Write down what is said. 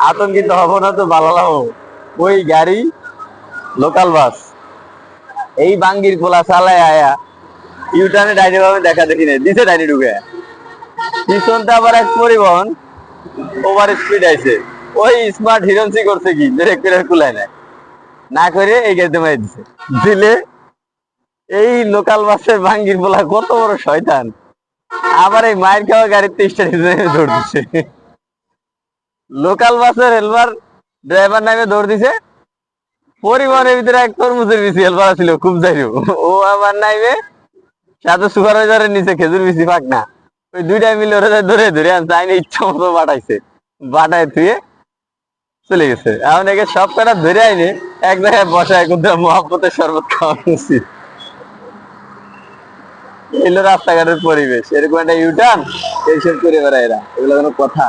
আতঙ্কিত হব না তো বালালাম। ওই গাড়ি লোকাল বাস এই বাঙ্গির পোলা চালায় আয়া ইউটার্নে ডাইনে ভাবে দেখা দেখি নেই দিছে ডাইনে ঢুকে পিছনটা আবার এক পরিবহন ওভার স্পিড আইছে ওই স্মার্ট হিরোন্সি করছে কি ব্রেক করে কুলায় না না করে এই গাড়িতে মারি দিছে দিলে এই লোকাল বাসের ভাঙ্গির পোলা কত বড় শয়তান আবার এই মায়ের খাওয়া গাড়িতে স্টার্ট দৌড় দিছে লোকাল বাসের হেলপার ড্রাইভার নামে দৌড় দিছে পরিবহনের ভিতরে এক তরমুজের বিচি হেলপার ছিল খুব যাইও ও আবার নাইবে সাথে সুপারভাইজারের নিচে খেজুর বিচি পাক না ওই দুইটাই মিলে ওরা ধরে ধরে আনছে আইনে ইচ্ছা মতো বাটাইছে বাটায় ধুয়ে চলে গেছে এখন একে সব কটা ধরে আইনে এক জায়গায় বসায় কোথাও মহাব্বতের শরবত খাওয়ানো উচিত এলো রাস্তাঘাটের পরিবেশ এরকম একটা ইউটার্ন এইসব করে বেড়ায় এরা এগুলো কোনো কথা